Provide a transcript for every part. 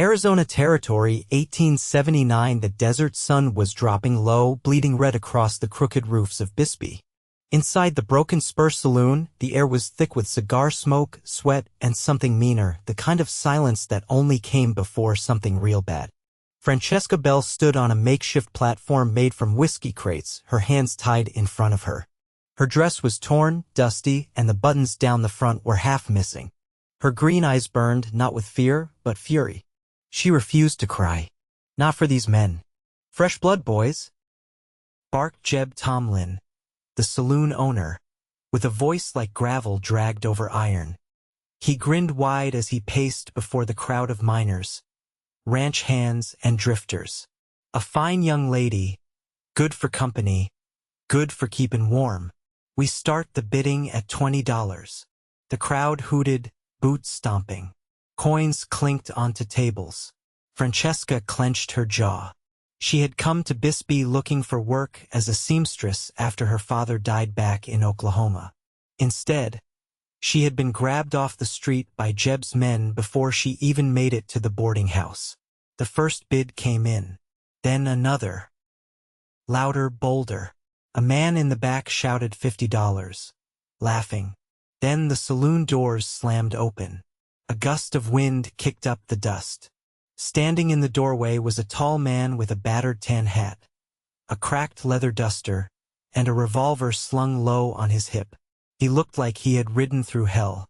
Arizona Territory, 1879. The desert sun was dropping low, bleeding red across the crooked roofs of Bisbee. Inside the broken Spur Saloon, the air was thick with cigar smoke, sweat, and something meaner, the kind of silence that only came before something real bad. Francesca Bell stood on a makeshift platform made from whiskey crates, her hands tied in front of her. Her dress was torn, dusty, and the buttons down the front were half missing. Her green eyes burned, not with fear, but fury. She refused to cry. Not for these men. Fresh blood, boys, barked Jeb Tomlin, the saloon owner, with a voice like gravel dragged over iron. He grinned wide as he paced before the crowd of miners, ranch hands, and drifters. A fine young lady, good for company, good for keeping warm. We start the bidding at $20. The crowd hooted, boots stomping. Coins clinked onto tables. Francesca clenched her jaw. She had come to Bisbee looking for work as a seamstress after her father died back in Oklahoma. Instead, she had been grabbed off the street by Jeb's men before she even made it to the boarding house. The first bid came in. Then another. Louder, bolder. A man in the back shouted $50, laughing. Then the saloon doors slammed open. A gust of wind kicked up the dust. Standing in the doorway was a tall man with a battered tan hat, a cracked leather duster, and a revolver slung low on his hip. He looked like he had ridden through hell.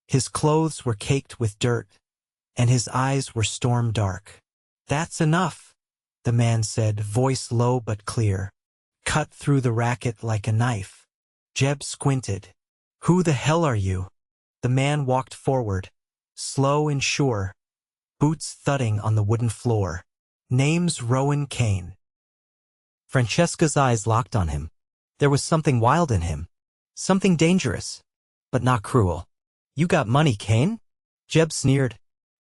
His clothes were caked with dirt, and his eyes were storm dark. "That's enough," the man said, voice low but clear, cut through the racket like a knife. Jeb squinted. "Who the hell are you?" The man walked forward, slow and sure, boots thudding on the wooden floor. "Name's Rowan Kane." Francesca's eyes locked on him. There was something wild in him. Something dangerous, but not cruel. "You got money, Kane?" Jeb sneered.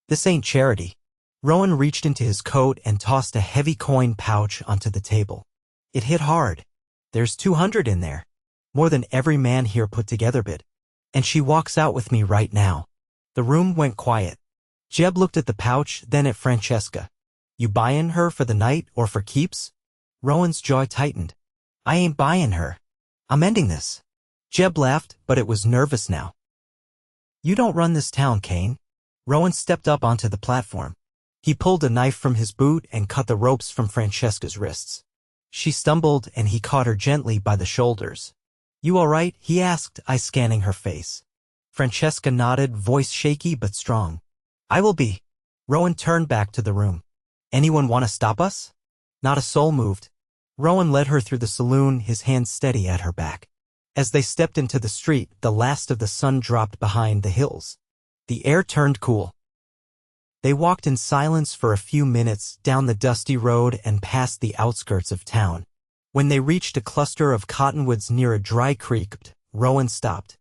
"This ain't charity." Rowan reached into his coat and tossed a heavy coin pouch onto the table. It hit hard. "There's 200 in there. More than every man here put together bid. And she walks out with me right now." The room went quiet. Jeb looked at the pouch, then at Francesca. "You buyin' her for the night or for keeps?" Rowan's jaw tightened. "I ain't buyin' her. I'm ending this." Jeb laughed, but it was nervous now. "You don't run this town, Kane." Rowan stepped up onto the platform. He pulled a knife from his boot and cut the ropes from Francesca's wrists. She stumbled and he caught her gently by the shoulders. "You all right?" he asked, eye scanning her face. Francesca nodded, voice shaky but strong. "I will be." Rowan turned back to the room. "Anyone want to stop us?" Not a soul moved. Rowan led her through the saloon, his hand steady at her back. As they stepped into the street, the last of the sun dropped behind the hills. The air turned cool. They walked in silence for a few minutes down the dusty road and past the outskirts of town. When they reached a cluster of cottonwoods near a dry creek, Rowan stopped.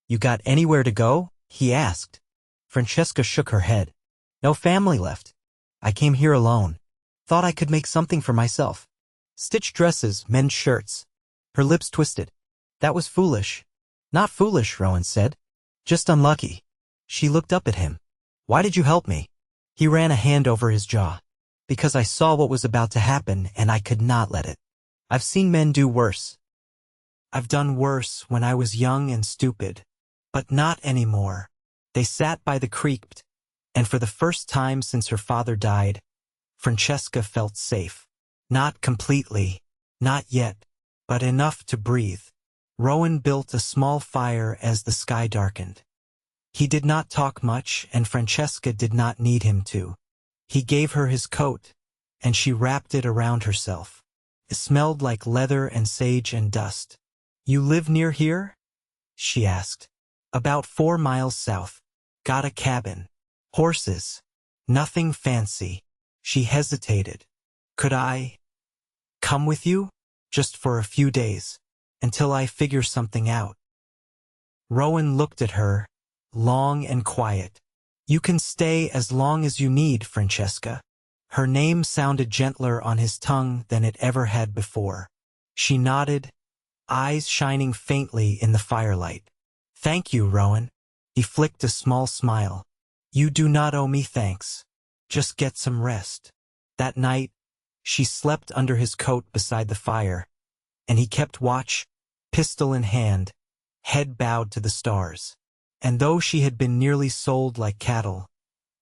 "You got anywhere to go?" he asked. Francesca shook her head. "No family left. I came here alone. Thought I could make something for myself. Stitched dresses, men's shirts." Her lips twisted. "That was foolish." "Not foolish," Rowan said. "Just unlucky." She looked up at him. "Why did you help me?" He ran a hand over his jaw. "Because I saw what was about to happen and I could not let it. I've seen men do worse. I've done worse when I was young and stupid. But not anymore." They sat by the creek, and for the first time since her father died, Francesca felt safe. Not completely, not yet, but enough to breathe. Rowan built a small fire as the sky darkened. He did not talk much, and Francesca did not need him to. He gave her his coat, and she wrapped it around herself. It smelled like leather and sage and dust. "You live near here?" she asked. "About 4 miles south. Got a cabin. Horses. Nothing fancy." She hesitated. "Could I come with you? Just for a few days, until I figure something out." Rowan looked at her, long and quiet. "You can stay as long as you need, Francesca." Her name sounded gentler on his tongue than it ever had before. She nodded, eyes shining faintly in the firelight. "Thank you, Rowan." He flicked a small smile. "You do not owe me thanks. Just get some rest. That night, she slept under his coat beside the fire, and he kept watch, pistol in hand, head bowed to the stars. And though she had been nearly sold like cattle,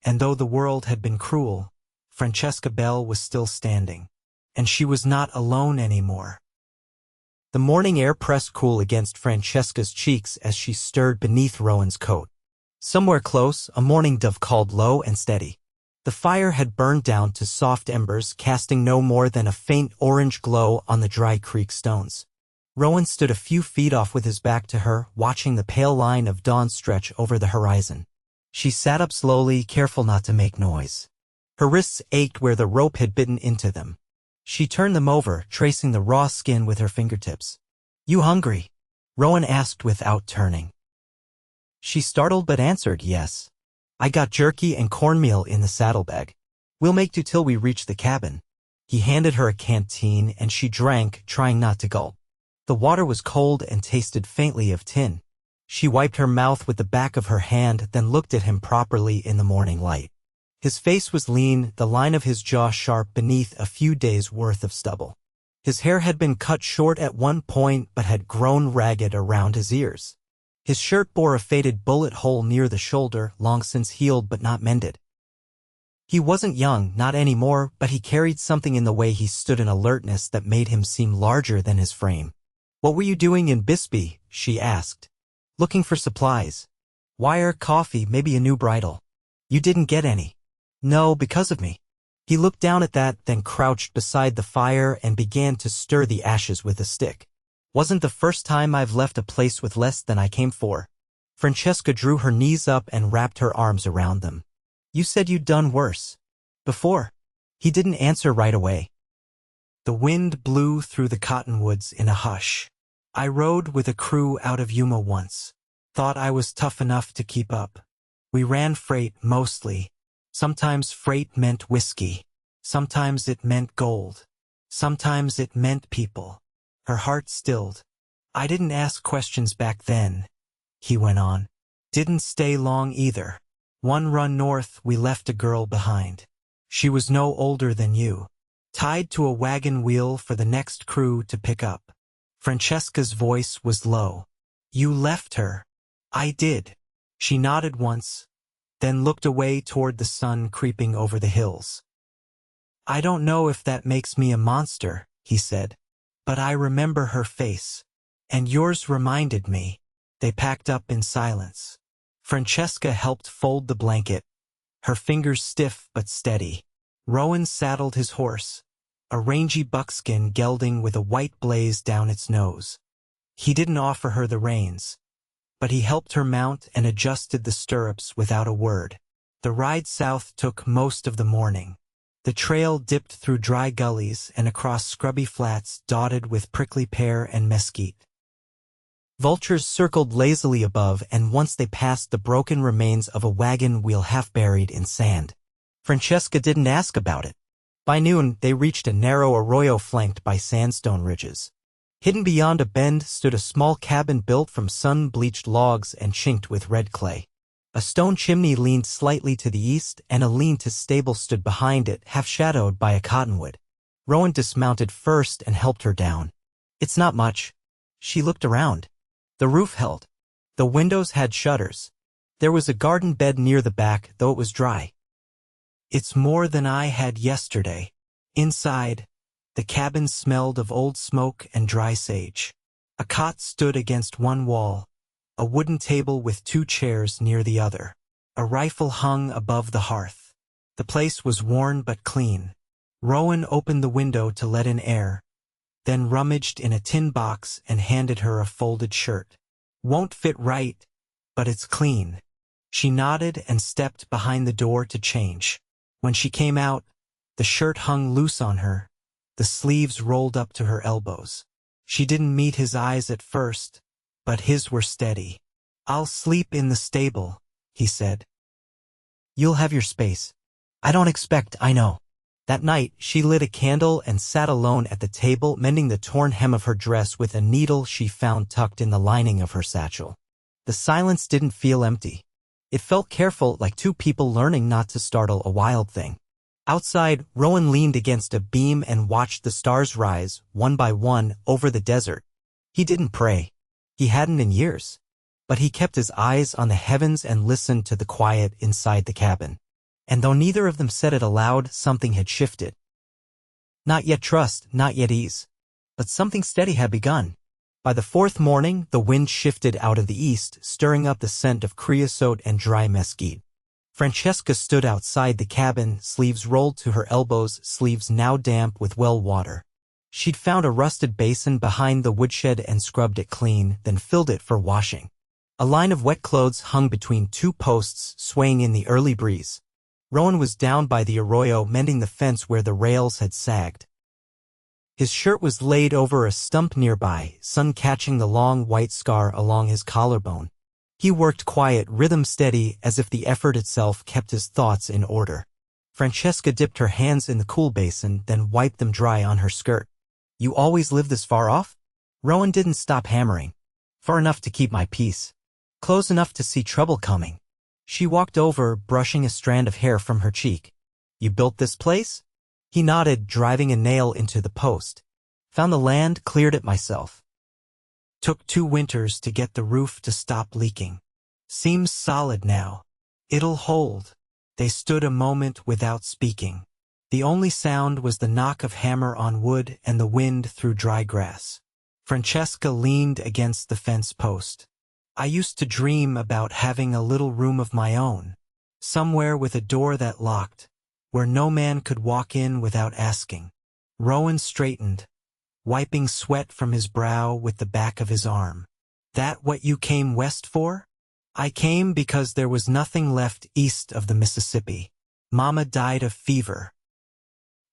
and though the world had been cruel, Francesca Bell was still standing. And she was not alone anymore. The morning air pressed cool against Francesca's cheeks as she stirred beneath Rowan's coat. Somewhere close, a mourning dove called low and steady. The fire had burned down to soft embers, casting no more than a faint orange glow on the dry creek stones. Rowan stood a few feet off with his back to her, watching the pale line of dawn stretch over the horizon. She sat up slowly, careful not to make noise. Her wrists ached where the rope had bitten into them. She turned them over, tracing the raw skin with her fingertips. "You hungry?" Rowan asked without turning. She startled but answered yes. "I got jerky and cornmeal in the saddlebag. We'll make do till we reach the cabin." He handed her a canteen and she drank, trying not to gulp. The water was cold and tasted faintly of tin. She wiped her mouth with the back of her hand, then looked at him properly in the morning light. His face was lean, the line of his jaw sharp beneath a few days' worth of stubble. His hair had been cut short at one point but had grown ragged around his ears. His shirt bore a faded bullet hole near the shoulder, long since healed but not mended. He wasn't young, not anymore, but he carried something in the way he stood, an alertness that made him seem larger than his frame. "What were you doing in Bisbee?" she asked. "Looking for supplies. Wire, coffee, maybe a new bridle." "You didn't get any." "No, because of me." He looked down at that, then crouched beside the fire and began to stir the ashes with a stick. "Wasn't the first time I've left a place with less than I came for." Francesca drew her knees up and wrapped her arms around them. "You said you'd done worse. Before." He didn't answer right away. The wind blew through the cottonwoods in a hush. "I rode with a crew out of Yuma once. Thought I was tough enough to keep up. We ran freight, mostly. Sometimes freight meant whiskey. Sometimes it meant gold. Sometimes it meant people." Her heart stilled. "I didn't ask questions back then," he went on. "Didn't stay long either. One run north, we left a girl behind. She was no older than you. Tied to a wagon wheel for the next crew to pick up." Francesca's voice was low. "You left her." "I did." She nodded once, then looked away toward the sun creeping over the hills. "I don't know if that makes me a monster," he said, "but I remember her face. And yours reminded me." They packed up in silence. Francesca helped fold the blanket, her fingers stiff but steady. Rowan saddled his horse, a rangy buckskin gelding with a white blaze down its nose. He didn't offer her the reins, but he helped her mount and adjusted the stirrups without a word. The ride south took most of the morning. The trail dipped through dry gullies and across scrubby flats dotted with prickly pear and mesquite. Vultures circled lazily above, and once they passed the broken remains of a wagon wheel half buried in sand. Francesca didn't ask about it. By noon, they reached a narrow arroyo flanked by sandstone ridges. Hidden beyond a bend stood a small cabin built from sun-bleached logs and chinked with red clay. A stone chimney leaned slightly to the east, and a lean-to stable stood behind it, half-shadowed by a cottonwood. Rowan dismounted first and helped her down. "It's not much." She looked around. The roof held. The windows had shutters. There was a garden bed near the back, though it was dry. "It's more than I had yesterday." Inside, the cabin smelled of old smoke and dry sage. A cot stood against one wall, a wooden table with two chairs near the other. A rifle hung above the hearth. The place was worn but clean. Rowan opened the window to let in air, then rummaged in a tin box and handed her a folded shirt. "Won't fit right, but it's clean." She nodded and stepped behind the door to change. When she came out, the shirt hung loose on her, the sleeves rolled up to her elbows. She didn't meet his eyes at first, but his were steady. "I'll sleep in the stable," he said. "You'll have your space." "I don't expect I know." That night, she lit a candle and sat alone at the table, mending the torn hem of her dress with a needle she found tucked in the lining of her satchel. The silence didn't feel empty. It felt careful, like two people learning not to startle a wild thing. Outside, Rowan leaned against a beam and watched the stars rise, one by one, over the desert. He didn't pray. He hadn't in years. But he kept his eyes on the heavens and listened to the quiet inside the cabin. And though neither of them said it aloud, something had shifted. Not yet trust, not yet ease. But something steady had begun. By the fourth morning, the wind shifted out of the east, stirring up the scent of creosote and dry mesquite. Francesca stood outside the cabin, sleeves rolled to her elbows, sleeves now damp with well water. She'd found a rusted basin behind the woodshed and scrubbed it clean, then filled it for washing. A line of wet clothes hung between two posts, swaying in the early breeze. Rowan was down by the arroyo mending the fence where the rails had sagged. His shirt was laid over a stump nearby, sun catching the long white scar along his collarbone. He worked quiet, rhythm steady, as if the effort itself kept his thoughts in order. Francesca dipped her hands in the cool basin, then wiped them dry on her skirt. "You always live this far off?" Rowan didn't stop hammering. "Far enough to keep my peace. Close enough to see trouble coming." She walked over, brushing a strand of hair from her cheek. "You built this place?" He nodded, driving a nail into the post. "Found the land, cleared it myself. Took 2 winters to get the roof to stop leaking. Seems solid now. It'll hold." They stood a moment without speaking. The only sound was the knock of hammer on wood and the wind through dry grass. Francesca leaned against the fence post. "I used to dream about having a little room of my own, somewhere with a door that locked, where no man could walk in without asking." Rowan straightened, wiping sweat from his brow with the back of his arm. "That what you came west for?" "I came because there was nothing left east of the Mississippi. Mama died of fever.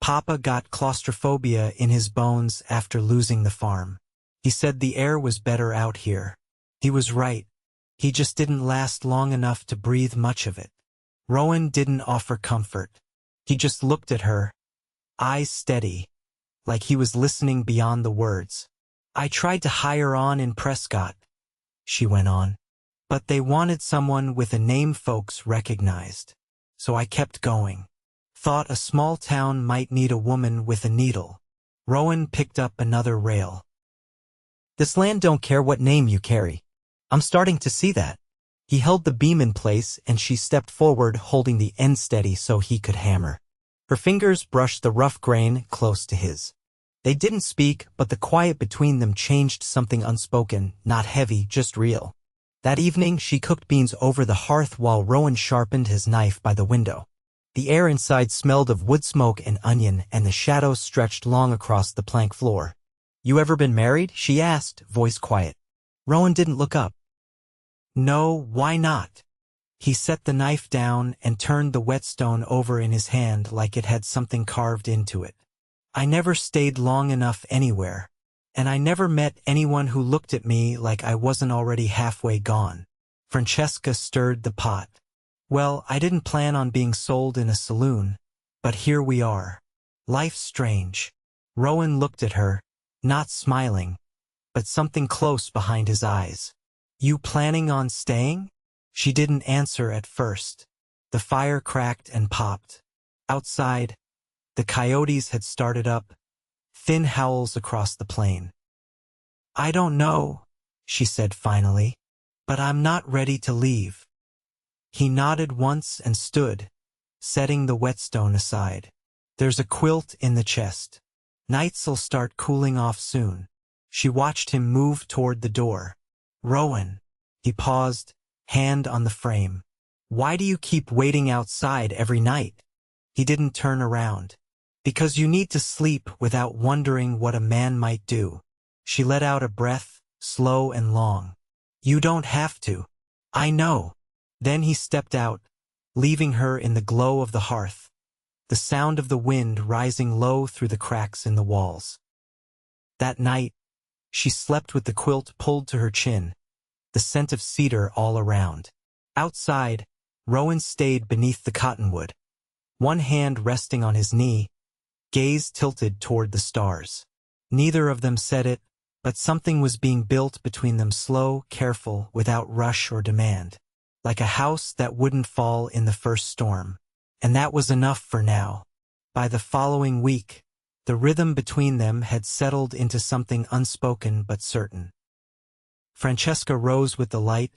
Papa got claustrophobia in his bones after losing the farm. He said the air was better out here. He was right. He just didn't last long enough to breathe much of it." Rowan didn't offer comfort. He just looked at her, eyes steady, like he was listening beyond the words. "I tried to hire on in Prescott," she went on, "but they wanted someone with a name folks recognized. So I kept going. Thought a small town might need a woman with a needle." Rowan picked up another rail. "This land don't care what name you carry. I'm starting to see that." He held the beam in place and she stepped forward, holding the end steady so he could hammer. Her fingers brushed the rough grain close to his. They didn't speak, but the quiet between them changed something unspoken, not heavy, just real. That evening, she cooked beans over the hearth while Rowan sharpened his knife by the window. The air inside smelled of wood smoke and onion, and the shadows stretched long across the plank floor. "You ever been married?" she asked, voice quiet. Rowan didn't look up. "No, why not?" He set the knife down and turned the whetstone over in his hand like it had something carved into it. "I never stayed long enough anywhere. And I never met anyone who looked at me like I wasn't already halfway gone." Francesca stirred the pot. "Well, I didn't plan on being sold in a saloon, but here we are. Life's strange." Rowan looked at her, not smiling, but something close behind his eyes. "You planning on staying?" She didn't answer at first. The fire cracked and popped. Outside, the coyotes had started up, thin howls across the plain. "I don't know," she said finally, "but I'm not ready to leave." He nodded once and stood, setting the whetstone aside. "There's a quilt in the chest. Nights'll start cooling off soon." She watched him move toward the door. "Rowan." He paused, hand on the frame. "Why do you keep waiting outside every night?" He didn't turn around. "Because you need to sleep without wondering what a man might do." She let out a breath, slow and long. "You don't have to. I know." Then he stepped out, leaving her in the glow of the hearth, the sound of the wind rising low through the cracks in the walls. That night, she slept with the quilt pulled to her chin, the scent of cedar all around. Outside, Rowan stayed beneath the cottonwood, one hand resting on his knee, gaze tilted toward the stars. Neither of them said it, but something was being built between them, slow, careful, without rush or demand, like a house that wouldn't fall in the first storm. And that was enough for now. By the following week, the rhythm between them had settled into something unspoken but certain. Francesca rose with the light,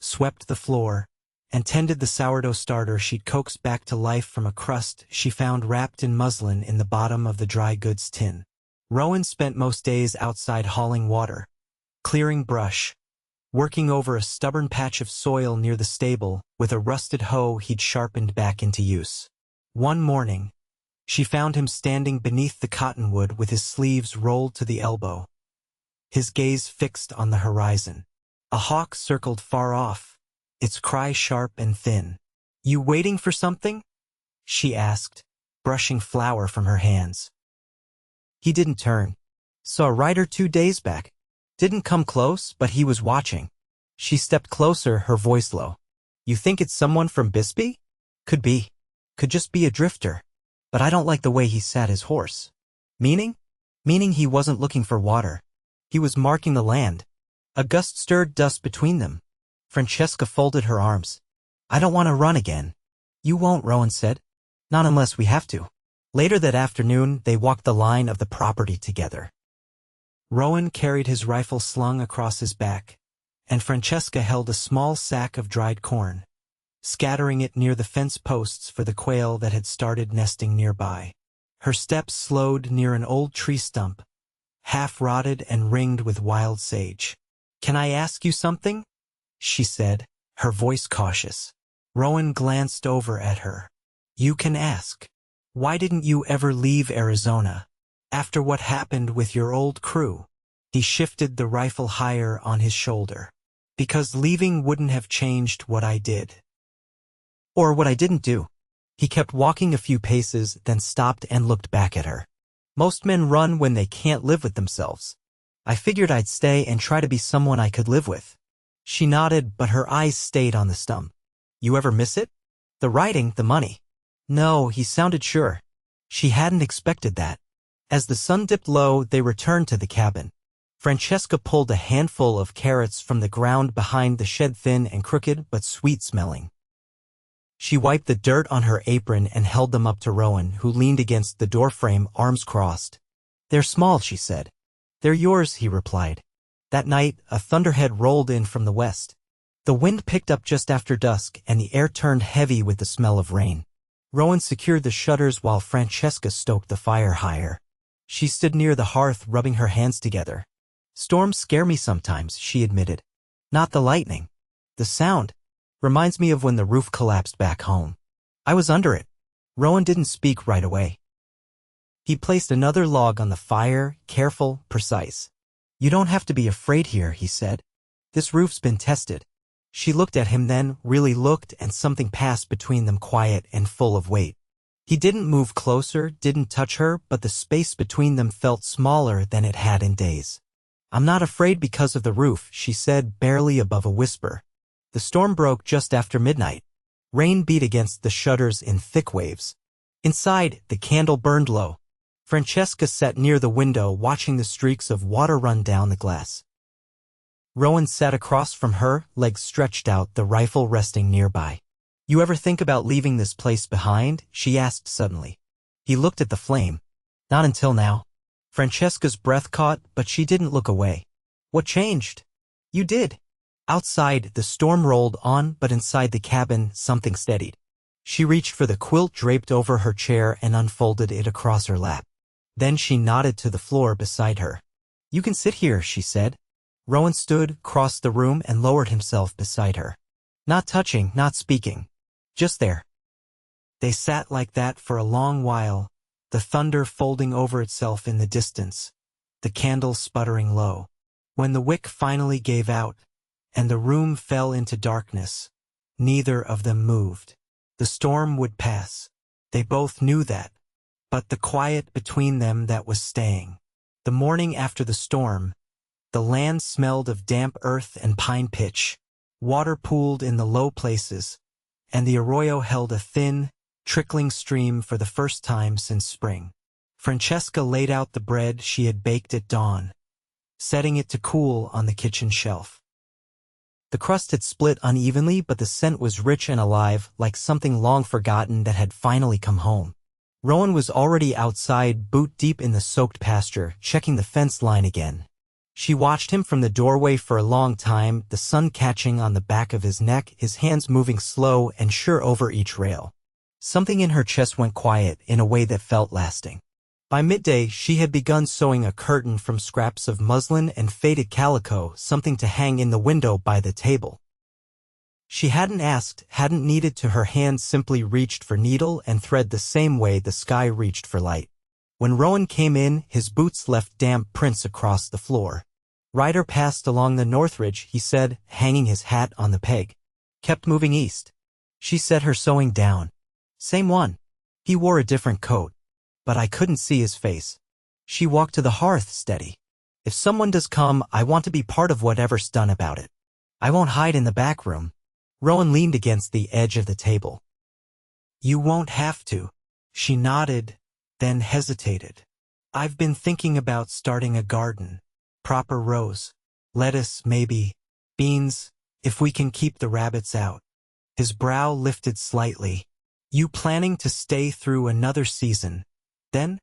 swept the floor, and tended the sourdough starter she'd coaxed back to life from a crust she found wrapped in muslin in the bottom of the dry goods tin. Rowan spent most days outside hauling water, clearing brush, working over a stubborn patch of soil near the stable with a rusted hoe he'd sharpened back into use. One morning, she found him standing beneath the cottonwood with his sleeves rolled to the elbow, his gaze fixed on the horizon. A hawk circled far off, its cry sharp and thin. "You waiting for something?" she asked, brushing flour from her hands. He didn't turn. "Saw a rider 2 days back. Didn't come close, but he was watching." She stepped closer, her voice low. "You think it's someone from Bisbee?" "Could be. Could just be a drifter. But I don't like the way he sat his horse." "Meaning?" "Meaning he wasn't looking for water. He was marking the land." A gust stirred dust between them. Francesca folded her arms. "I don't want to run again." "You won't," Rowan said. "Not unless we have to." Later that afternoon, they walked the line of the property together. Rowan carried his rifle slung across his back, and Francesca held a small sack of dried corn, scattering it near the fence posts for the quail that had started nesting nearby. Her steps slowed near an old tree stump, half-rotted and ringed with wild sage. "Can I ask you something?" she said, her voice cautious. Rowan glanced over at her. "You can ask. Why didn't you ever leave Arizona? After what happened with your old crew?" He shifted the rifle higher on his shoulder. "Because leaving wouldn't have changed what I did. Or what I didn't do." He kept walking a few paces, then stopped and looked back at her. "Most men run when they can't live with themselves. I figured I'd stay and try to be someone I could live with." She nodded, but her eyes stayed on the stump. "You ever miss it? The writing, the money?" "No," he sounded sure. She hadn't expected that. As the sun dipped low, they returned to the cabin. Francesca pulled a handful of carrots from the ground behind the shed, thin and crooked but sweet-smelling. She wiped the dirt on her apron and held them up to Rowan, who leaned against the doorframe, arms crossed. "They're small," she said. "They're yours," he replied. That night, a thunderhead rolled in from the west. The wind picked up just after dusk, and the air turned heavy with the smell of rain. Rowan secured the shutters while Francesca stoked the fire higher. She stood near the hearth, rubbing her hands together. "Storms scare me sometimes," she admitted. "Not the lightning. The sound reminds me of when the roof collapsed back home. I was under it." Rowan didn't speak right away. He placed another log on the fire, careful, precise. "You don't have to be afraid here," he said. "This roof's been tested." She looked at him, then really looked, and something passed between them, quiet and full of weight. He didn't move closer, didn't touch her, but the space between them felt smaller than it had in days. "I'm not afraid because of the roof," she said, barely above a whisper. The storm broke just after midnight. Rain beat against the shutters in thick waves. Inside, the candle burned low. Francesca sat near the window, watching the streaks of water run down the glass. Rowan sat across from her, legs stretched out, the rifle resting nearby. "You ever think about leaving this place behind?" she asked suddenly. He looked at the flame. "Not until now." Francesca's breath caught, but she didn't look away. "What changed?" "You did." Outside, the storm rolled on, but inside the cabin, something steadied. She reached for the quilt draped over her chair and unfolded it across her lap. Then she nodded to the floor beside her. "You can sit here," she said. Rowan stood, crossed the room, and lowered himself beside her. Not touching, not speaking. Just there. They sat like that for a long while, the thunder folding over itself in the distance, the candle sputtering low. When the wick finally gave out, and the room fell into darkness, neither of them moved. The storm would pass. They both knew that. But the quiet between them that was staying. The morning after the storm, the land smelled of damp earth and pine pitch. Water pooled in the low places, and the arroyo held a thin, trickling stream for the first time since spring. Francesca laid out the bread she had baked at dawn, setting it to cool on the kitchen shelf. The crust had split unevenly, but the scent was rich and alive, like something long forgotten that had finally come home. Rowan was already outside, boot deep in the soaked pasture, checking the fence line again. She watched him from the doorway for a long time, the sun catching on the back of his neck, his hands moving slow and sure over each rail. Something in her chest went quiet in a way that felt lasting. By midday, she had begun sewing a curtain from scraps of muslin and faded calico, something to hang in the window by the table. She hadn't asked, hadn't needed to, her hands simply reached for needle and thread the same way the sky reached for light. When Rowan came in, his boots left damp prints across the floor. "Ryder passed along the Northridge," he said, hanging his hat on the peg. "Kept moving east." She set her sewing down. "Same one. He wore a different coat. But I couldn't see his face." She walked to the hearth, steady. "If someone does come, I want to be part of whatever's done about it. I won't hide in the back room." Rowan leaned against the edge of the table. "You won't have to." She nodded, then hesitated. "I've been thinking about starting a garden. Proper rows. Lettuce, maybe. Beans, if we can keep the rabbits out." His brow lifted slightly. "You planning to stay through another season? Then?"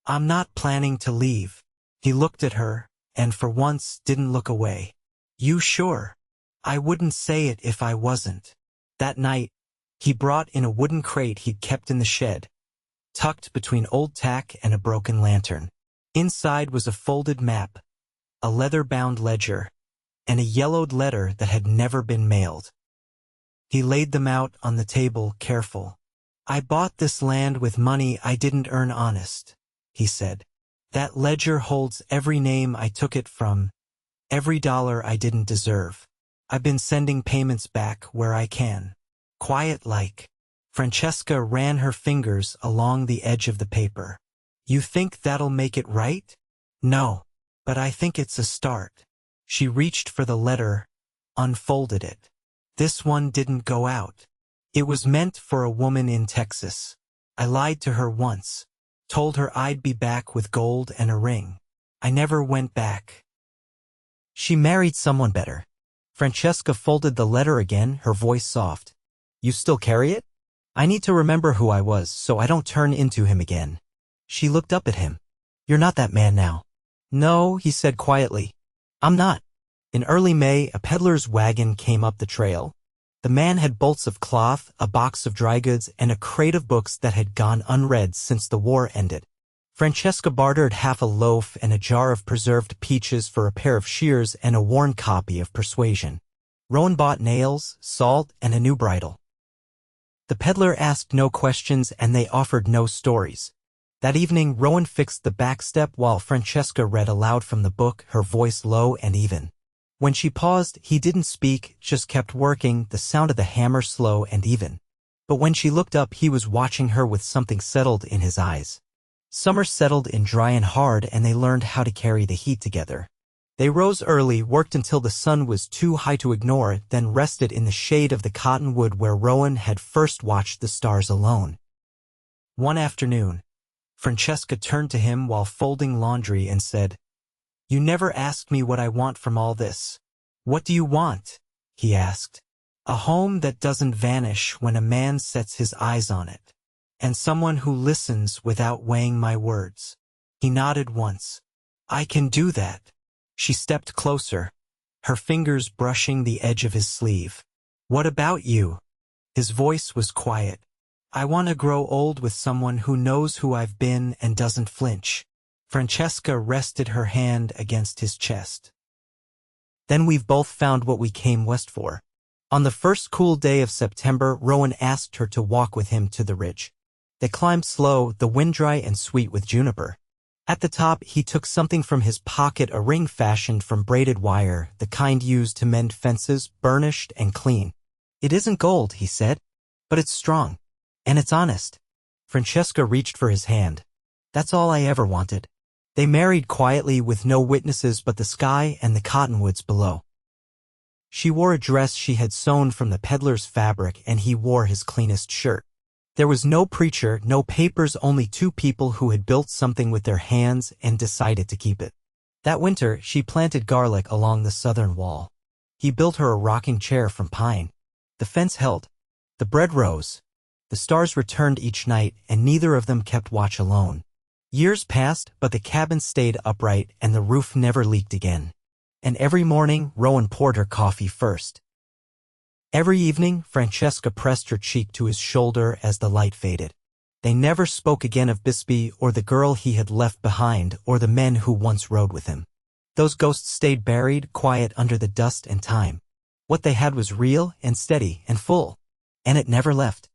"I'm not planning to leave." He looked at her, and for once didn't look away. "You sure?" "I wouldn't say it if I wasn't." That night, he brought in a wooden crate he'd kept in the shed, tucked between old tack and a broken lantern. Inside was a folded map, a leather-bound ledger, and a yellowed letter that had never been mailed. He laid them out on the table, careful. "I bought this land with money I didn't earn honest," he said. "That ledger holds every name I took it from, every dollar I didn't deserve. I've been sending payments back where I can. Quiet like." Francesca ran her fingers along the edge of the paper. "You think that'll make it right?" "No, but I think it's a start." She reached for the letter, unfolded it. "This one didn't go out. It was meant for a woman in Texas. I lied to her once, told her I'd be back with gold and a ring. I never went back. She married someone better." Francesca folded the letter again, her voice soft. "You still carry it?" "I need to remember who I was so I don't turn into him again." She looked up at him. "You're not that man now." "No," he said quietly. "I'm not." In early May, a peddler's wagon came up the trail. The man had bolts of cloth, a box of dry goods, and a crate of books that had gone unread since the war ended. Francesca bartered half a loaf and a jar of preserved peaches for a pair of shears and a worn copy of Persuasion. Rowan bought nails, salt, and a new bridle. The peddler asked no questions and they offered no stories. That evening, Rowan fixed the back step while Francesca read aloud from the book, her voice low and even. When she paused, he didn't speak, just kept working, the sound of the hammer slow and even. But when she looked up, he was watching her with something settled in his eyes. Summer settled in dry and hard, and they learned how to carry the heat together. They rose early, worked until the sun was too high to ignore, then rested in the shade of the cottonwood where Rowan had first watched the stars alone. One afternoon, Francesca turned to him while folding laundry and said, "You never asked me what I want from all this." "What do you want?" he asked. "A home that doesn't vanish when a man sets his eyes on it. And someone who listens without weighing my words." He nodded once. "I can do that." She stepped closer, her fingers brushing the edge of his sleeve. "What about you?" His voice was quiet. "I want to grow old with someone who knows who I've been and doesn't flinch." Francesca rested her hand against his chest. "Then we've both found what we came west for." On the first cool day of September, Rowan asked her to walk with him to the ridge. They climbed slow, the wind dry and sweet with juniper. At the top, he took something from his pocket, a ring fashioned from braided wire, the kind used to mend fences, burnished and clean. "It isn't gold," he said, "but it's strong. And it's honest." Francesca reached for his hand. "That's all I ever wanted." They married quietly with no witnesses but the sky and the cottonwoods below. She wore a dress she had sewn from the peddler's fabric and he wore his cleanest shirt. There was no preacher, no papers, only two people who had built something with their hands and decided to keep it. That winter, she planted garlic along the southern wall. He built her a rocking chair from pine. The fence held. The bread rose. The stars returned each night, and neither of them kept watch alone. Years passed, but the cabin stayed upright and the roof never leaked again. And every morning, Rowan poured her coffee first. Every evening, Francesca pressed her cheek to his shoulder as the light faded. They never spoke again of Bisbee or the girl he had left behind or the men who once rode with him. Those ghosts stayed buried, quiet under the dust and time. What they had was real and steady and full, and it never left.